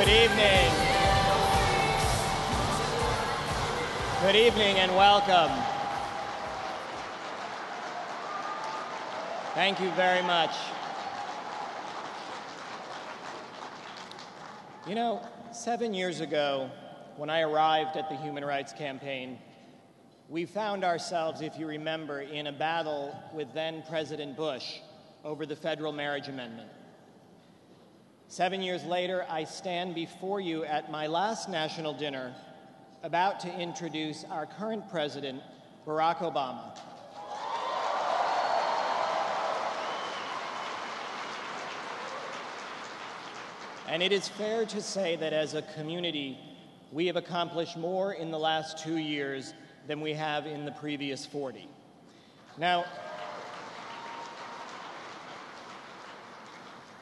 Good evening. Good evening and welcome. Thank you very much. You know, 7 years ago, when I arrived at the Human Rights Campaign, we found ourselves, if you remember, in a battle with then President Bush over the federal marriage amendment. 7 years later, I stand before you at my last national dinner, about to introduce our current president, Barack Obama. And it is fair to say that as a community, we have accomplished more in the last 2 years than we have in the previous 40. Now,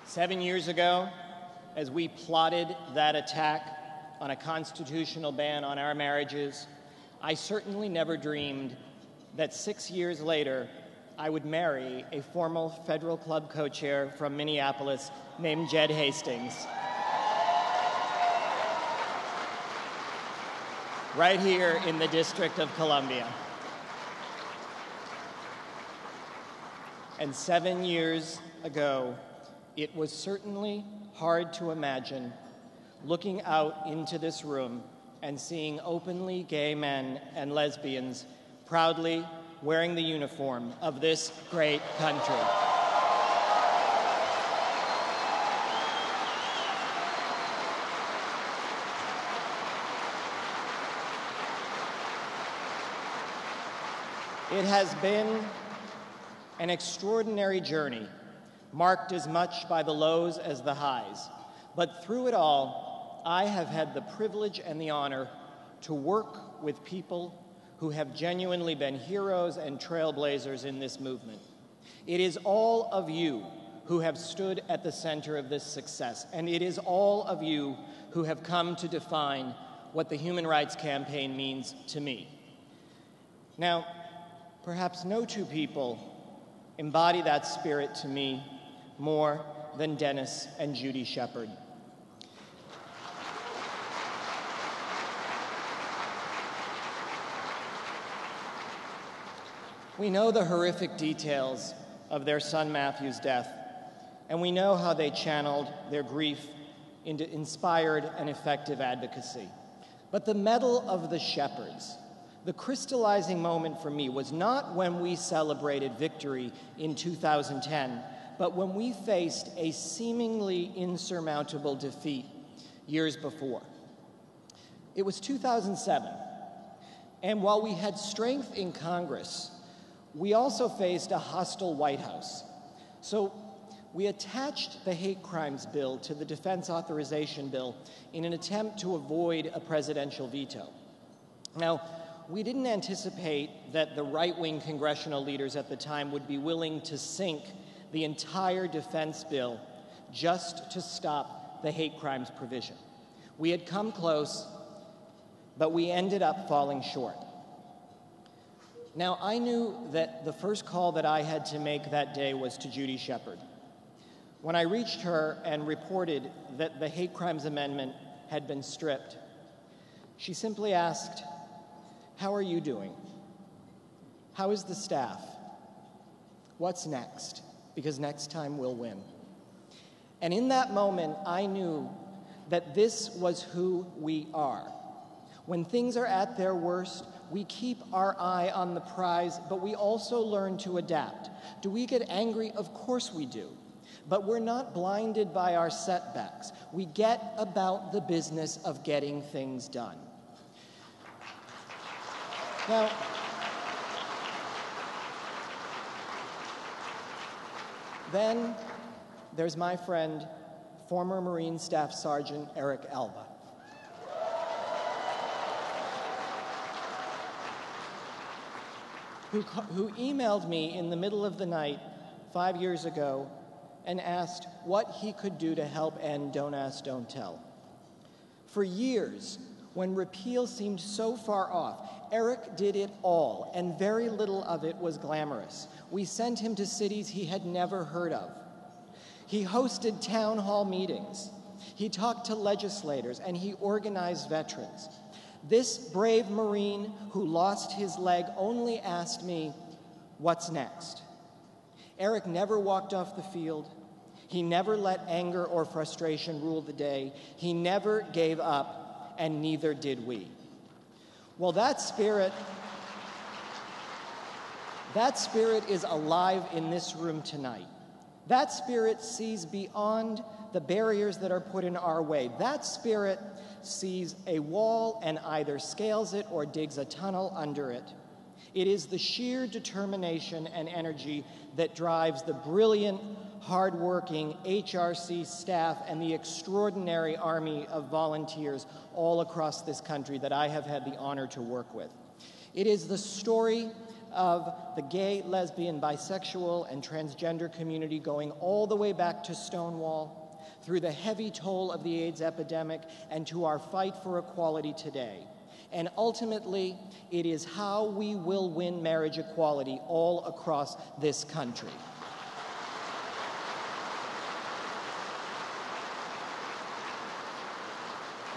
7 years ago, as we plotted that attack on a constitutional ban on our marriages, I certainly never dreamed that 6 years later, I would marry a former Federal Club co-chair from Minneapolis named Jed Hastings. Right here in the District of Columbia. And 7 years ago, it was certainly hard to imagine looking out into this room and seeing openly gay men and lesbians proudly wearing the uniform of this great country. It has been an extraordinary journey, marked as much by the lows as the highs. But through it all, I have had the privilege and the honor to work with people who have genuinely been heroes and trailblazers in this movement. It is all of you who have stood at the center of this success, and it is all of you who have come to define what the Human Rights Campaign means to me. Now, perhaps no two people embody that spirit to me more than Dennis and Judy Shepard. We know the horrific details of their son Matthew's death, and we know how they channeled their grief into inspired and effective advocacy. But the medal of the Shepards, the crystallizing moment for me, was not when we celebrated victory in 2010, but when we faced a seemingly insurmountable defeat years before. It was 2007, and while we had strength in Congress, we also faced a hostile White House. So we attached the hate crimes bill to the defense authorization bill in an attempt to avoid a presidential veto. Now, we didn't anticipate that the right-wing congressional leaders at the time would be willing to sink the entire defense bill just to stop the hate crimes provision. We had come close, but we ended up falling short. Now, I knew that the first call that I had to make that day was to Judy Shepard. When I reached her and reported that the hate crimes amendment had been stripped, she simply asked, "How are you doing? How is the staff? What's next? Because next time we'll win." And in that moment, I knew that this was who we are. When things are at their worst, we keep our eye on the prize, but we also learn to adapt. Do we get angry? Of course we do. But we're not blinded by our setbacks. We get about the business of getting things done. Now, then there's my friend, former Marine Staff Sergeant Eric Alba. Who emailed me in the middle of the night 5 years ago and asked what he could do to help end Don't Ask, Don't Tell. For years, when repeal seemed so far off, Eric did it all, and very little of it was glamorous. We sent him to cities he had never heard of. He hosted town hall meetings. He talked to legislators, and he organized veterans. This brave Marine who lost his leg only asked me, "What's next?" Eric never walked off the field. He never let anger or frustration rule the day. He never gave up, and neither did we. Well, that spirit is alive in this room tonight. That spirit sees beyond the barriers that are put in our way. That spirit sees a wall and either scales it or digs a tunnel under it. It is the sheer determination and energy that drives the brilliant, hardworking HRC staff and the extraordinary army of volunteers all across this country that I have had the honor to work with. It is the story of the gay, lesbian, bisexual, and transgender community going all the way back to Stonewall, through the heavy toll of the AIDS epidemic, and to our fight for equality today. And ultimately, it is how we will win marriage equality all across this country.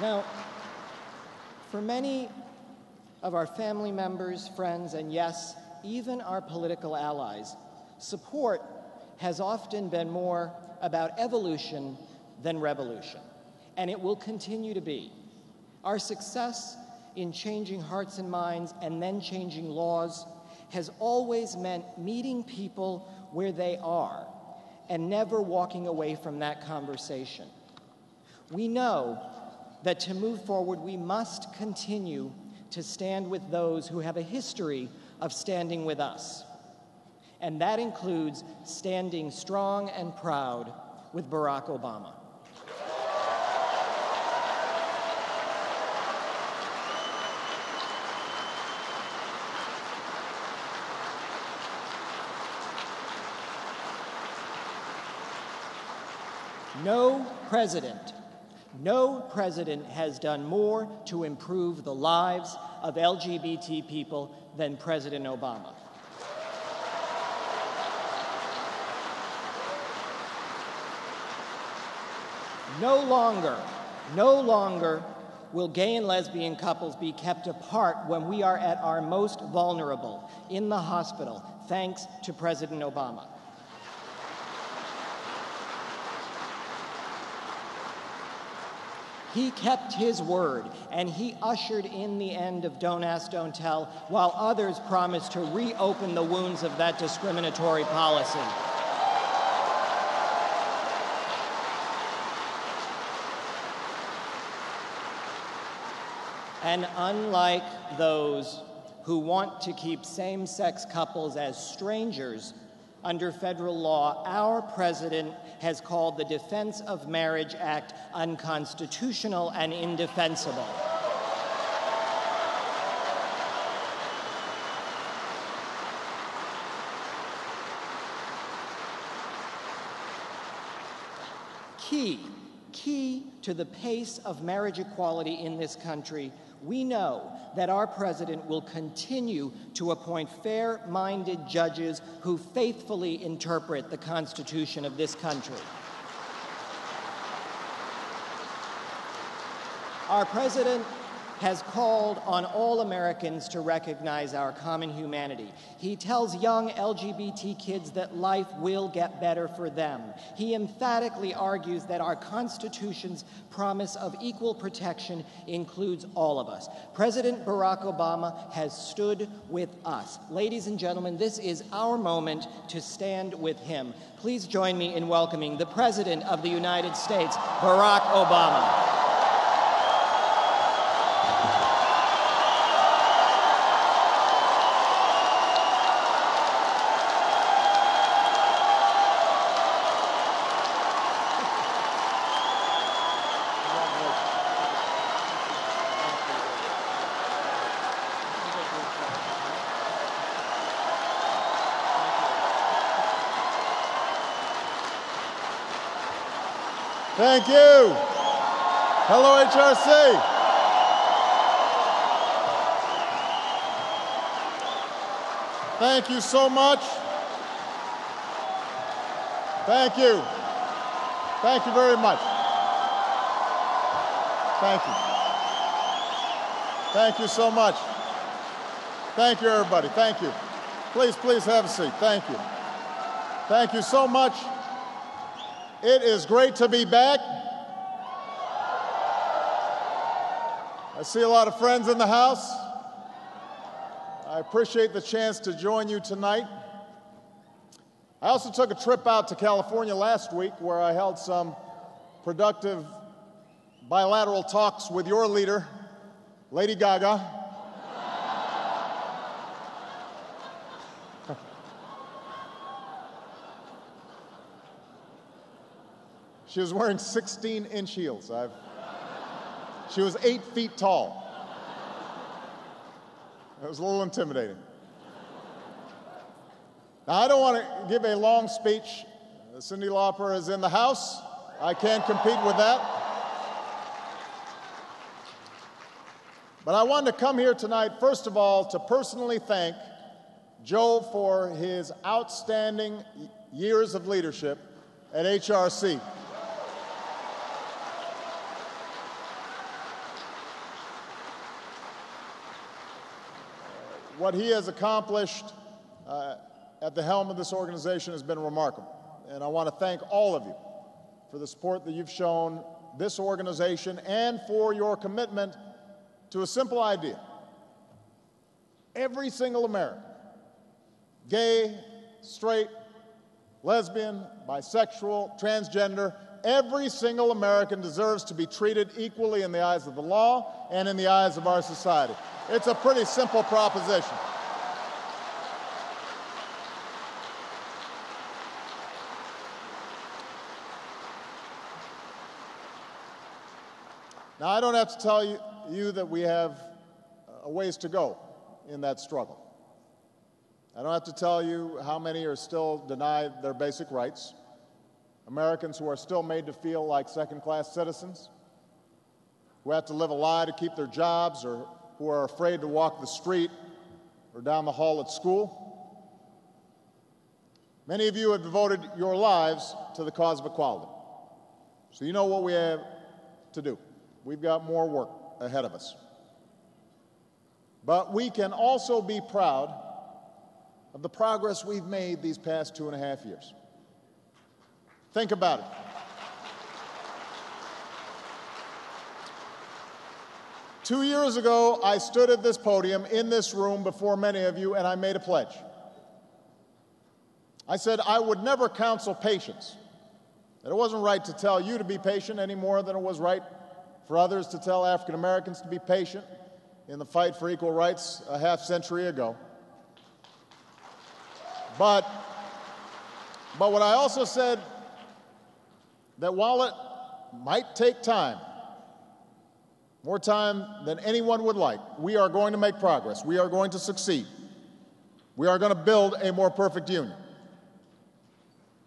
Now, for many of our family members, friends, and yes, even our political allies, support has often been more about evolution than revolution, and it will continue to be. Our success in changing hearts and minds and then changing laws has always meant meeting people where they are and never walking away from that conversation. We know that to move forward, we must continue to stand with those who have a history of standing with us. And that includes standing strong and proud with Barack Obama. No president has done more to improve the lives of LGBT people than President Obama. No longer will gay and lesbian couples be kept apart when we are at our most vulnerable, in the hospital, thanks to President Obama. He kept his word, and he ushered in the end of Don't Ask, Don't Tell, while others promised to reopen the wounds of that discriminatory policy. And unlike those who want to keep same-sex couples as strangers under federal law, our president has called the Defense of Marriage Act unconstitutional and indefensible. Key to the pace of marriage equality in this country, we know that our president will continue to appoint fair-minded judges who faithfully interpret the Constitution of this country. Our president has called on all Americans to recognize our common humanity. He tells young LGBT kids that life will get better for them. He emphatically argues that our Constitution's promise of equal protection includes all of us. President Barack Obama has stood with us. Ladies and gentlemen, this is our moment to stand with him. Please join me in welcoming the President of the United States, Barack Obama. Thank you. Hello, HRC. Thank you so much. Thank you. Thank you very much. Thank you. Thank you so much. Thank you, everybody. Thank you. Please have a seat. Thank you. Thank you so much. It is great to be back. I see a lot of friends in the house. I appreciate the chance to join you tonight. I also took a trip out to California last week where I held some productive bilateral talks with your leader, Lady Gaga. She was wearing 16-inch heels. She was 8 feet tall. It was a little intimidating. Now, I don't want to give a long speech. Cyndi Lauper is in the house. I can't compete with that. But I wanted to come here tonight, first of all, to personally thank Joe for his outstanding years of leadership at HRC. What he has accomplished at the helm of this organization has been remarkable. And I want to thank all of you for the support that you've shown this organization and for your commitment to a simple idea. Every single American, gay, straight, lesbian, bisexual, transgender, every single American deserves to be treated equally in the eyes of the law and in the eyes of our society. It's a pretty simple proposition. Now, I don't have to tell you that we have a ways to go in that struggle. I don't have to tell you how many are still denied their basic rights, Americans who are still made to feel like second-class citizens, who have to live a lie to keep their jobs, or who are afraid to walk the street or down the hall at school. Many of you have devoted your lives to the cause of equality. So you know what we have to do. We've got more work ahead of us. But we can also be proud of the progress we've made these past 2.5 years. Think about it. Two years ago, I stood at this podium in this room before many of you, and I made a pledge. I said I would never counsel patience, that it wasn't right to tell you to be patient any more than it was right for others to tell African Americans to be patient in the fight for equal rights a half-century ago. But what I also said, that while it might take time, more time than anyone would like, we are going to make progress. We are going to succeed. We are going to build a more perfect union.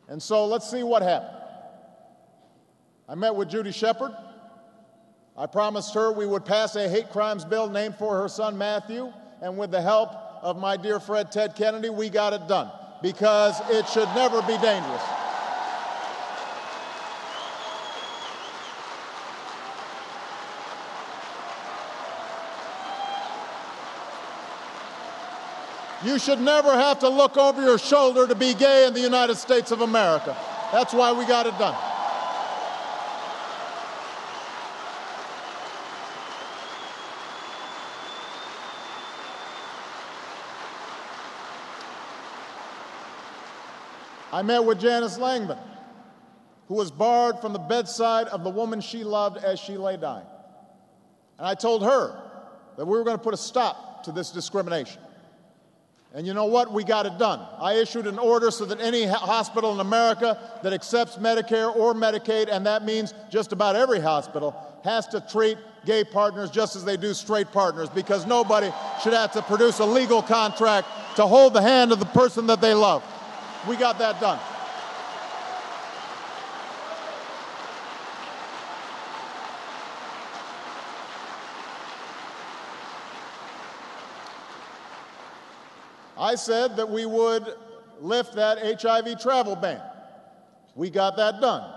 And so let's see what happened. I met with Judy Shepard. I promised her we would pass a hate crimes bill named for her son Matthew, and with the help of my dear friend Ted Kennedy, we got it done, because it should never be dangerous. You should never have to look over your shoulder to be gay in the United States of America. That's why we got it done. I met with Janice Langman, who was barred from the bedside of the woman she loved as she lay dying. And I told her that we were going to put a stop to this discrimination. And you know what? We got it done. I issued an order so that any hospital in America that accepts Medicare or Medicaid, and that means just about every hospital, has to treat gay partners just as they do straight partners, because nobody should have to produce a legal contract to hold the hand of the person that they love. We got that done. I said that we would lift that HIV travel ban. We got that done.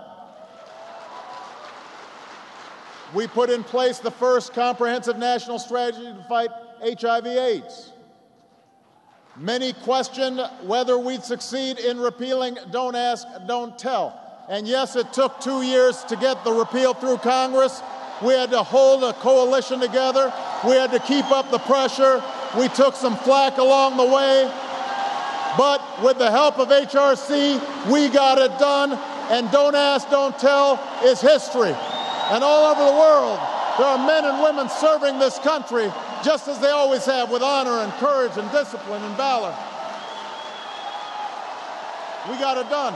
We put in place the first comprehensive national strategy to fight HIV/AIDS. Many questioned whether we'd succeed in repealing Don't Ask, Don't Tell. And yes, it took 2 years to get the repeal through Congress. We had to hold a coalition together. We had to keep up the pressure. We took some flack along the way. But with the help of HRC, we got it done. And Don't Ask, Don't Tell is history. And all over the world, there are men and women serving this country just as they always have, with honor and courage and discipline and valor. We got it done.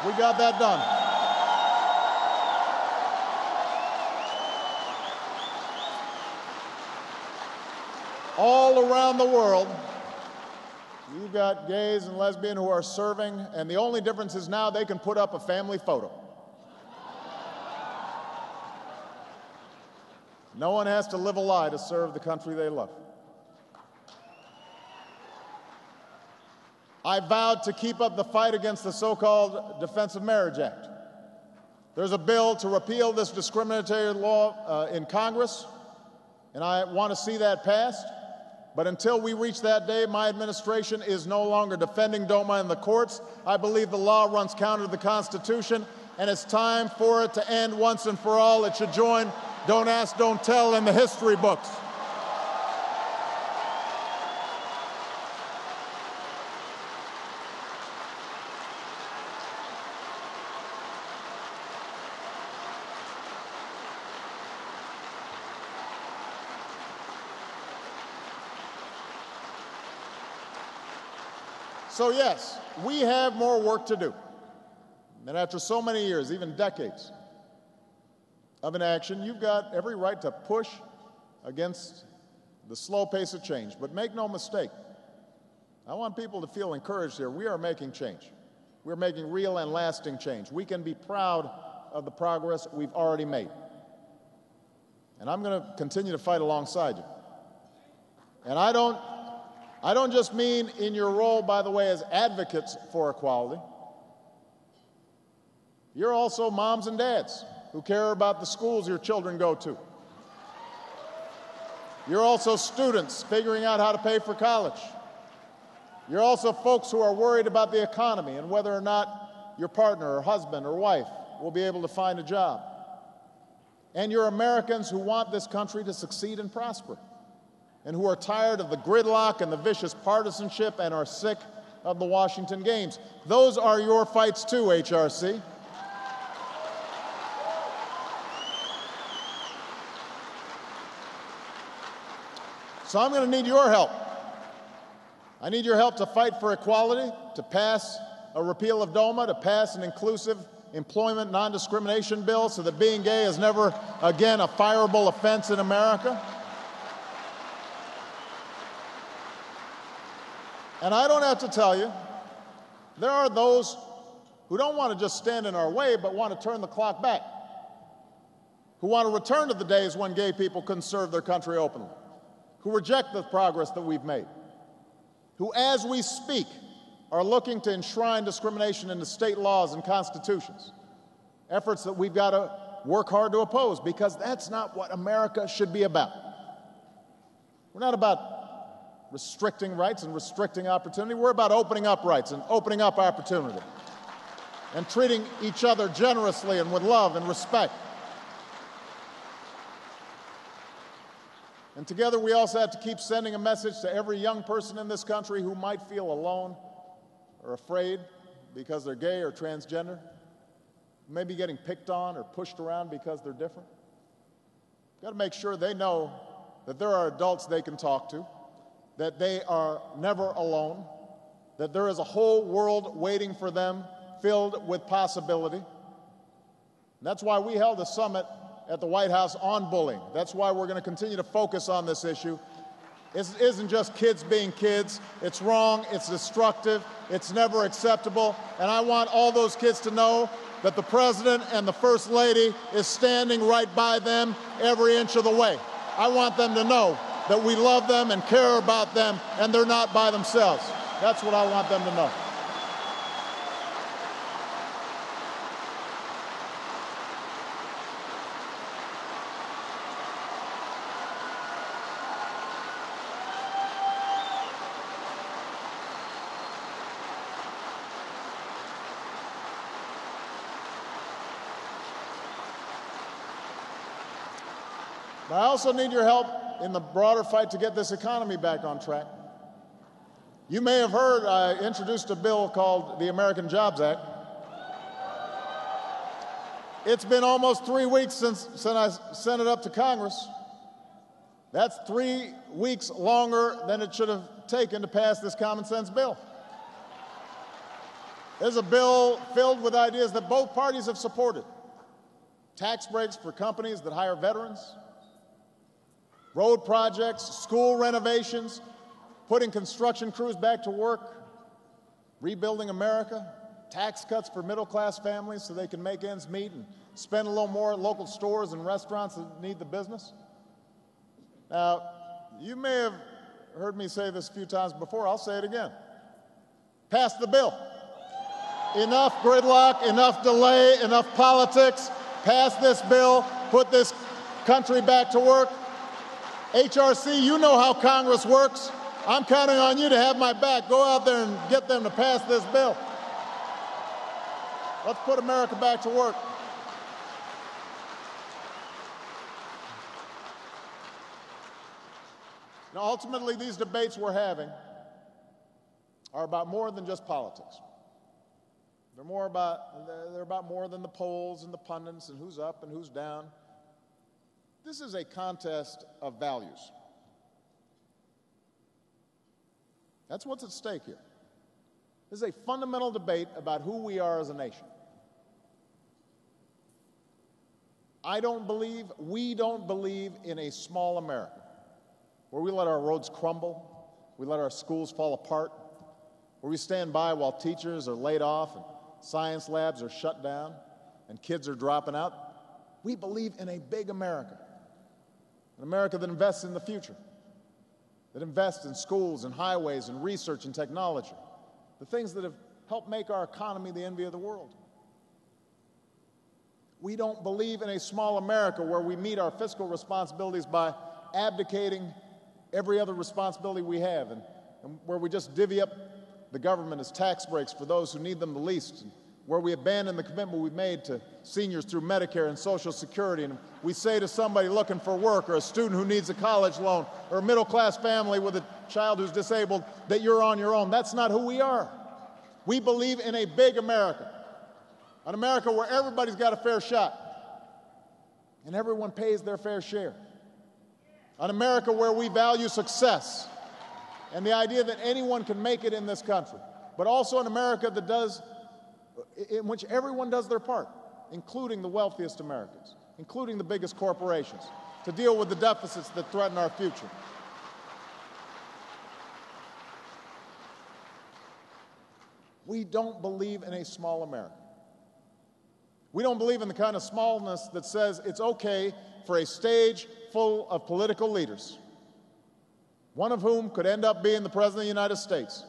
We got that done. All around the world, you've got gays and lesbians who are serving, and the only difference is now they can put up a family photo. No one has to live a lie to serve the country they love. I vowed to keep up the fight against the so-called Defense of Marriage Act. There's a bill to repeal this discriminatory law in Congress, and I want to see that passed. But until we reach that day, my administration is no longer defending DOMA in the courts. I believe the law runs counter to the Constitution, and it's time for it to end once and for all. It should join Don't Ask, Don't Tell in the history books. So yes, we have more work to do. And after so many years, even decades of inaction, you've got every right to push against the slow pace of change. But make no mistake, I want people to feel encouraged here. We are making change. We're making real and lasting change. We can be proud of the progress we've already made. And I'm going to continue to fight alongside you. And I don't just mean in your role, by the way, as advocates for equality. You're also moms and dads who care about the schools your children go to. You're also students figuring out how to pay for college. You're also folks who are worried about the economy and whether or not your partner or husband or wife will be able to find a job. And you're Americans who want this country to succeed and prosper, and who are tired of the gridlock and the vicious partisanship and are sick of the Washington games. Those are your fights too, HRC. So I'm going to need your help. I need your help to fight for equality, to pass a repeal of DOMA, to pass an inclusive employment non-discrimination bill so that being gay is never again a fireable offense in America. And I don't have to tell you, there are those who don't want to just stand in our way, but want to turn the clock back, who want to return to the days when gay people couldn't serve their country openly, who reject the progress that we've made, who, as we speak, are looking to enshrine discrimination into state laws and constitutions, efforts that we've got to work hard to oppose, because that's not what America should be about. We're not about restricting rights and restricting opportunity. We're about opening up rights and opening up opportunity and treating each other generously and with love and respect. And together we also have to keep sending a message to every young person in this country who might feel alone or afraid because they're gay or transgender, maybe getting picked on or pushed around because they're different. We've got to make sure they know that there are adults they can talk to, that they are never alone, that there is a whole world waiting for them filled with possibility. And that's why we held a summit at the White House on bullying. That's why we're going to continue to focus on this issue. It isn't just kids being kids. It's wrong, it's destructive, it's never acceptable. And I want all those kids to know that the President and the First Lady is standing right by them every inch of the way. I want them to know that we love them and care about them, and they're not by themselves. That's what I want them to know. But I also need your help in the broader fight to get this economy back on track. You may have heard I introduced a bill called the American Jobs Act. It's been almost 3 weeks since I sent it up to Congress. That's 3 weeks longer than it should have taken to pass this common sense bill. There's a bill filled with ideas that both parties have supported. Tax breaks for companies that hire veterans, road projects, school renovations, putting construction crews back to work, rebuilding America, tax cuts for middle-class families so they can make ends meet and spend a little more at local stores and restaurants that need the business. Now, you may have heard me say this a few times before. I'll say it again. Pass the bill. Enough gridlock, enough delay, enough politics. Pass this bill. Put this country back to work. HRC, you know how Congress works. I'm counting on you to have my back. Go out there and get them to pass this bill. Let's put America back to work. Now, ultimately, these debates we're having are about more than just politics. They're about more than the polls and the pundits and who's up and who's down. This is a contest of values. That's what's at stake here. This is a fundamental debate about who we are as a nation. We don't believe in a small America where we let our roads crumble, we let our schools fall apart, where we stand by while teachers are laid off and science labs are shut down and kids are dropping out. We believe in a big America, an America that invests in the future, that invests in schools and highways and research and technology, the things that have helped make our economy the envy of the world. We don't believe in a small America where we meet our fiscal responsibilities by abdicating every other responsibility we have and where we just divvy up the government as tax breaks for those who need them the least, and where we abandon the commitment we've made to seniors through Medicare and Social Security, and we say to somebody looking for work or a student who needs a college loan or a middle-class family with a child who's disabled that you're on your own. That's not who we are. We believe in a big America, an America where everybody's got a fair shot and everyone pays their fair share, an America where we value success and the idea that anyone can make it in this country, but also an America in which everyone does their part, including the wealthiest Americans, including the biggest corporations, to deal with the deficits that threaten our future. We don't believe in a small America. We don't believe in the kind of smallness that says it's okay for a stage full of political leaders, one of whom could end up being the President of the United States,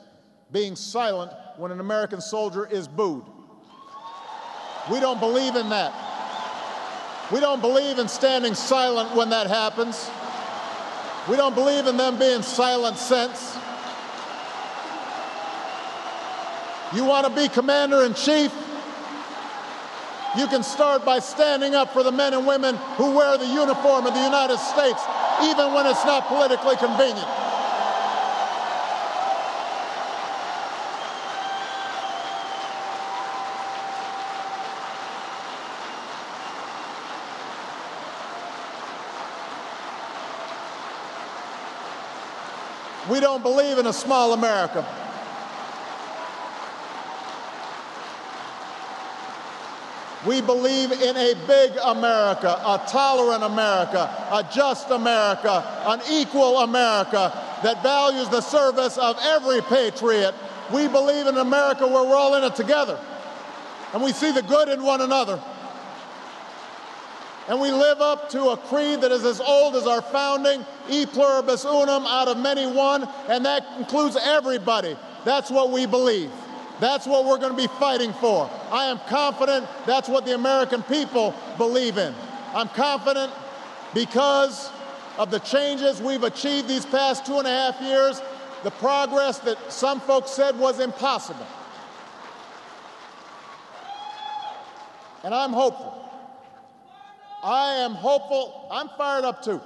being silent when an American soldier is booed. We don't believe in that. We don't believe in standing silent when that happens. We don't believe in them being silent cents. You want to be commander-in-chief? You can start by standing up for the men and women who wear the uniform of the United States, even when it's not politically convenient. We don't believe in a small America. We believe in a big America, a tolerant America, a just America, an equal America that values the service of every patriot. We believe in an America where we're all in it together and we see the good in one another. And we live up to a creed that is as old as our founding, e pluribus unum, out of many one, and that includes everybody. That's what we believe. That's what we're going to be fighting for. I am confident that's what the American people believe in. I'm confident because of the changes we've achieved these past 2.5 years, the progress that some folks said was impossible. And I'm hopeful. I am hopeful. I'm fired up too.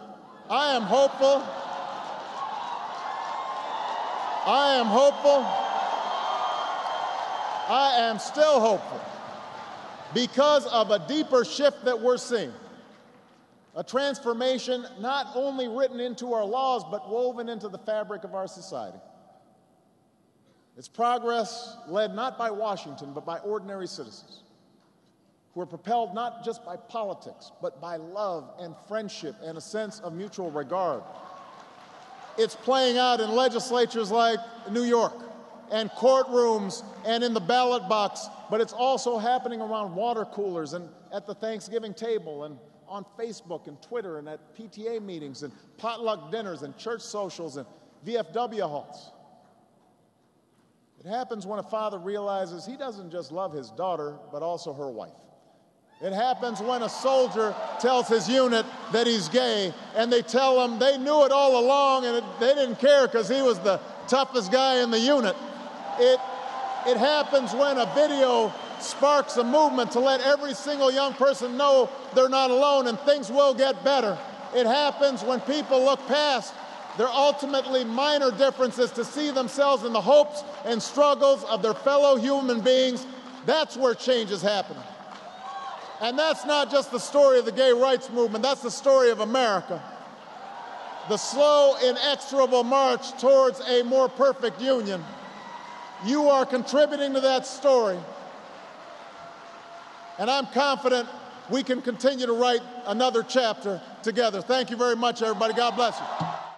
I am hopeful. I am hopeful. I am still hopeful because of a deeper shift that we're seeing. A transformation not only written into our laws, but woven into the fabric of our society. It's progress led not by Washington, but by ordinary citizens who are propelled not just by politics, but by love and friendship and a sense of mutual regard. It's playing out in legislatures like New York and courtrooms and in the ballot box, but it's also happening around water coolers and at the Thanksgiving table and on Facebook and Twitter and at PTA meetings and potluck dinners and church socials and VFW halls. It happens when a father realizes he doesn't just love his daughter, but also her wife. It happens when a soldier tells his unit that he's gay, and they tell him they knew it all along and they didn't care because he was the toughest guy in the unit. It happens when a video sparks a movement to let every single young person know they're not alone and things will get better. It happens when people look past their ultimately minor differences to see themselves in the hopes and struggles of their fellow human beings. That's where change is happening. And that's not just the story of the gay rights movement, that's the story of America. The slow, inexorable march towards a more perfect union. You are contributing to that story. And I'm confident we can continue to write another chapter together. Thank you very much, everybody. God bless you.